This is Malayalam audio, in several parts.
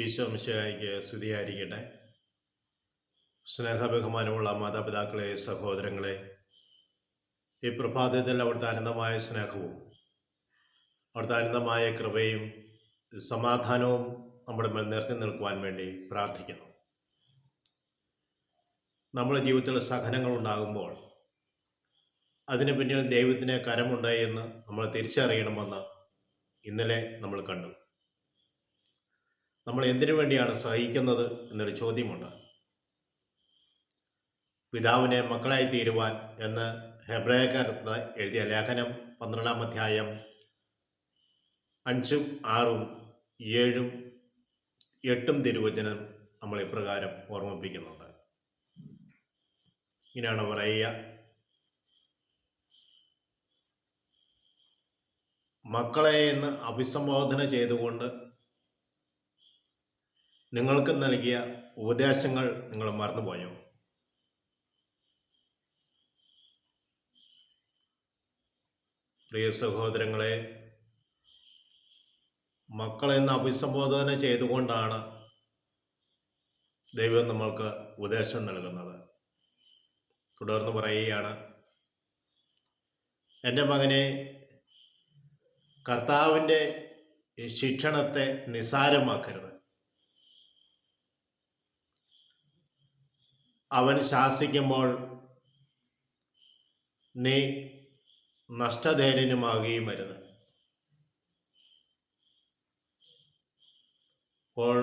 ഈശോ മിശിഹായ്ക്ക് സ്തുതിയായിരിക്കട്ടെ. സ്നേഹബഹുമാനമുള്ള മാതാപിതാക്കളെ, സഹോദരങ്ങളെ, ഈ പ്രഭാതത്തിൽ അവിടുത്തെ അനന്തമായ സ്നേഹവും അവിടുത്തെ അനന്തമായ കൃപയും സമാധാനവും നമ്മുടെ മേൽ നിറഞ്ഞു നിൽക്കുവാൻ വേണ്ടി പ്രാർത്ഥിക്കുന്നു. നമ്മുടെ ജീവിതത്തിൽ സഹനങ്ങൾ ഉണ്ടാകുമ്പോൾ അതിന് പിന്നിൽ ദൈവത്തിന് കരമുണ്ട് എന്ന് നമ്മൾ തിരിച്ചറിയണമെന്ന് ഇന്നലെ നമ്മൾ കണ്ടു. നമ്മൾ എന്തിനു വേണ്ടിയാണ് സഹിക്കുന്നത് എന്നൊരു ചോദ്യമുണ്ട്. പിതാവിനെ മക്കളായി തീരുവാൻ എന്ന് ഹെബ്രായക്കാർക്ക് എഴുതിയ ലേഖനം 12-ാം അധ്യായം 5, 6, 7, 8 തിരുവചനം നമ്മൾ ഇപ്രകാരം ഓർമ്മിപ്പിക്കുന്നുണ്ട്. ഇങ്ങനെയാണ് പറയുക: മക്കളെ എന്ന് അഭിസംബോധന ചെയ്തുകൊണ്ട് നിങ്ങൾക്ക് നൽകിയ ഉപദേശങ്ങൾ നിങ്ങൾ മറന്നുപോയോ? പ്രിയ സഹോദരങ്ങളെ, മക്കളെന്ന് അഭിസംബോധന ചെയ്തുകൊണ്ടാണ് ദൈവം നമ്മൾക്ക് ഉപദേശം നൽകുന്നത്. തുടർന്ന് പറയുകയാണ്: എൻ്റെ മകനെ, കർത്താവിൻ്റെ ശിക്ഷണത്തെ നിസ്സാരമാക്കരുത്. അവൻ ശാസിക്കുമ്പോൾ നീ നഷ്ടധൈര്യനുമാകുകയും അരുത്. അപ്പോൾ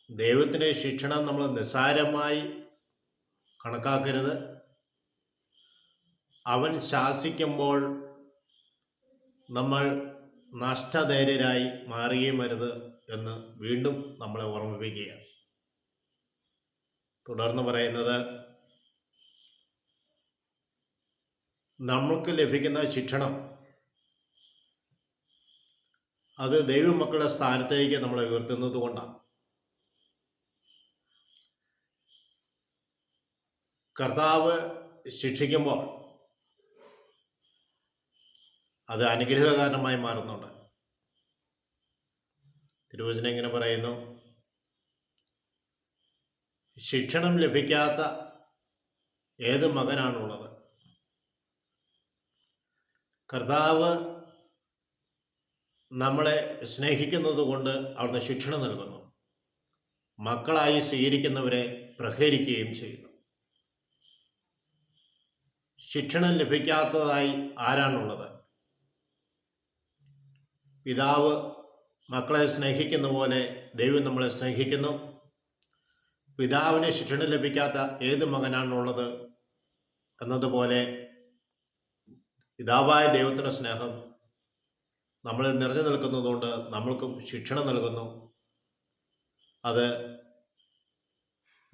ദൈവത്തിൻ്റെ ശിക്ഷണം നമ്മൾ നിസ്സാരമായി കണക്കാക്കരുത്. അവൻ ശാസിക്കുമ്പോൾ നമ്മൾ നഷ്ടധൈര്യരായി മാറുകയും അരുത് എന്ന് വീണ്ടും നമ്മളെ ഓർമ്മിപ്പിക്കുകയാണ്. തുടർന്ന് പറയുന്നത്: നമ്മൾക്ക് ലഭിക്കുന്ന ശിക്ഷണം അത് ദൈവമക്കളുടെ സ്ഥാനത്തേക്ക് നമ്മളെ ഉയർത്തുന്നത് കൊണ്ടാണ്. കർത്താവ് ശിക്ഷിക്കുമ്പോൾ അത് അനുഗ്രഹകാരണമായി മാറുന്നുണ്ട്. തിരുവചനം ഇങ്ങനെ പറയുന്നു: ശിക്ഷണം ലഭിക്കാത്ത ഏത് മകനാണുള്ളത്? കർത്താവ് നമ്മളെ സ്നേഹിക്കുന്നത് കൊണ്ട് അവിടുന്ന് ശിക്ഷണം നൽകുന്നു. മക്കളായി സ്വീകരിക്കുന്നവരെ പ്രഹരിക്കുകയും ചെയ്യുന്നു. ശിക്ഷണം ലഭിക്കാത്തതായി ആരാണുള്ളത്? പിതാവ് മക്കളെ സ്നേഹിക്കുന്ന പോലെ ദൈവം നമ്മളെ സ്നേഹിക്കുന്നു. പിതാവിന് ശിക്ഷണം ലഭിക്കാത്ത ഏത് മകനാണുള്ളത് എന്നതുപോലെ പിതാവായ ദൈവത്തിൻ്റെ സ്നേഹം നമ്മളിൽ നിറഞ്ഞു നിൽക്കുന്നതുകൊണ്ട് നമ്മൾക്കും ശിക്ഷണം നൽകുന്നു. അത്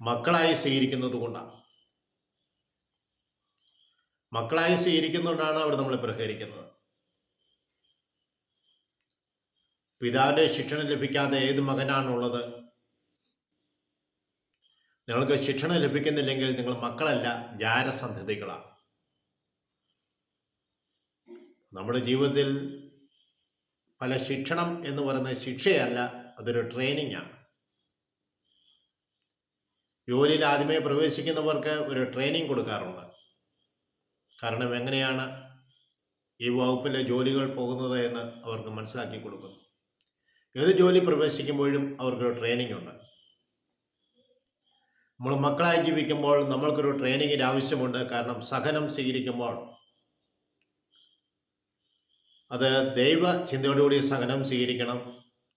മക്കളായി സ്വീകരിക്കുന്നത് കൊണ്ടാണ്. മക്കളായി സ്വീകരിക്കുന്നതുകൊണ്ടാണ് അവർ നമ്മളെ പ്രഹരിക്കുന്നത്. പിതാവിൻ്റെ ശിക്ഷണം ലഭിക്കാതെ ഏത് മകനാണുള്ളത്? നിങ്ങൾക്ക് ശിക്ഷണം ലഭിക്കുന്നില്ലെങ്കിൽ നിങ്ങൾ മക്കളല്ല, ജാരസന്തതികളാണ്. നമ്മുടെ ജീവിതത്തിൽ പല ശിക്ഷണം എന്ന് പറയുന്ന ശിക്ഷയല്ല, അതൊരു ട്രെയിനിങ് ആണ്. ജോലിയിൽ ആദ്യമേ പ്രവേശിക്കുന്നവർക്ക് ഒരു ട്രെയിനിങ് കൊടുക്കാറുണ്ട്. കാരണം എങ്ങനെയാണ് ഈ വകുപ്പിലെ ജോലികൾ പോകുന്നത് എന്ന് അവർക്ക് മനസ്സിലാക്കി കൊടുക്കുന്നു. ഏത് ജോലി പ്രവേശിക്കുമ്പോഴും അവർക്കൊരു ട്രെയിനിങ് ഉണ്ട്. നമ്മൾ മക്കളായി ജീവിക്കുമ്പോൾ നമ്മൾക്കൊരു ട്രെയിനിങ്ങിന് ആവശ്യമുണ്ട്. കാരണം സഹനം സ്വീകരിക്കുമ്പോൾ അത് ദൈവ ചിന്തയോടുകൂടി സഹനം സ്വീകരിക്കണം.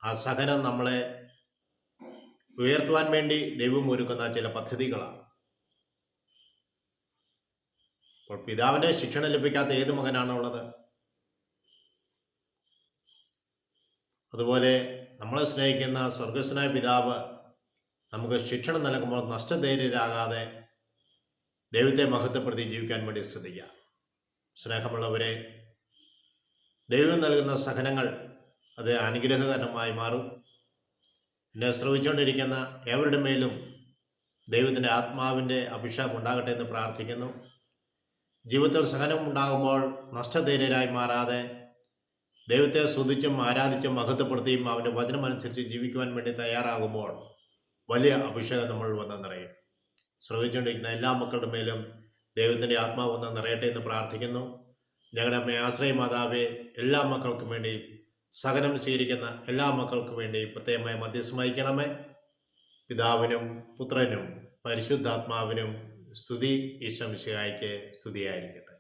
ആ സഹനം നമ്മളെ ഉയർത്തുവാൻ വേണ്ടി ദൈവം ഒരുക്കുന്ന ചില പദ്ധതികളാണ്. അപ്പോൾ പിതാവിൻ്റെ ശിക്ഷണം ലഭിക്കാത്ത ഏത് മകനാണുള്ളത്? അതുപോലെ നമ്മളെ സ്നേഹിക്കുന്ന സ്വർഗസ്വനായ പിതാവ് നമുക്ക് ശിക്ഷണം നൽകുമ്പോൾ നഷ്ടധൈര്യരാകാതെ ദൈവത്തെ മഹത്വപ്പെടുത്തി ജീവിക്കാൻ വേണ്ടി ശ്രദ്ധിക്കുക. സ്നേഹമുള്ളവരെ, ദൈവം നൽകുന്ന സഹനങ്ങൾ അത് അനുഗ്രഹകരമായി മാറും. എന്നെ ശ്രവിച്ചുകൊണ്ടിരിക്കുന്ന ഏവരുടെ മേലും ദൈവത്തിൻ്റെ ആത്മാവിൻ്റെ അഭിഷേകം ഉണ്ടാകട്ടെ എന്ന് പ്രാർത്ഥിക്കുന്നു. ജീവിതത്തിൽ സഹനം ഉണ്ടാകുമ്പോൾ നഷ്ടധൈര്യരായി മാറാതെ ദൈവത്തെ സ്തുതിച്ചും ആരാധിച്ചും മഹത്വപ്പെടുത്തിയും അവൻ്റെ വചനമനുസരിച്ച് ജീവിക്കുവാൻ വേണ്ടി തയ്യാറാകുമ്പോൾ വലിയ അഭിഷേകം നമ്മൾ വന്ന് നിറയും. ശ്രമിച്ചുകൊണ്ടിരിക്കുന്ന എല്ലാ മക്കളുടെ മേലും ദൈവത്തിൻ്റെ ആത്മാവ് വന്ന് നിറയട്ടെ എന്ന് പ്രാർത്ഥിക്കുന്നു. ഞങ്ങളുടെ അമ്മ ആശ്രയ മാതാവെ, എല്ലാ മക്കൾക്കും വേണ്ടി, സഹനം സ്വീകരിക്കുന്ന എല്ലാ മക്കൾക്കും വേണ്ടി പ്രത്യേകമായി മധ്യസ്ഥം വഹിക്കണമേ. പിതാവിനും പുത്രനും പരിശുദ്ധാത്മാവിനും സ്തുതി. ഈശോ മിശിഹായ്ക്ക് സ്തുതിയായിരിക്കട്ടെ.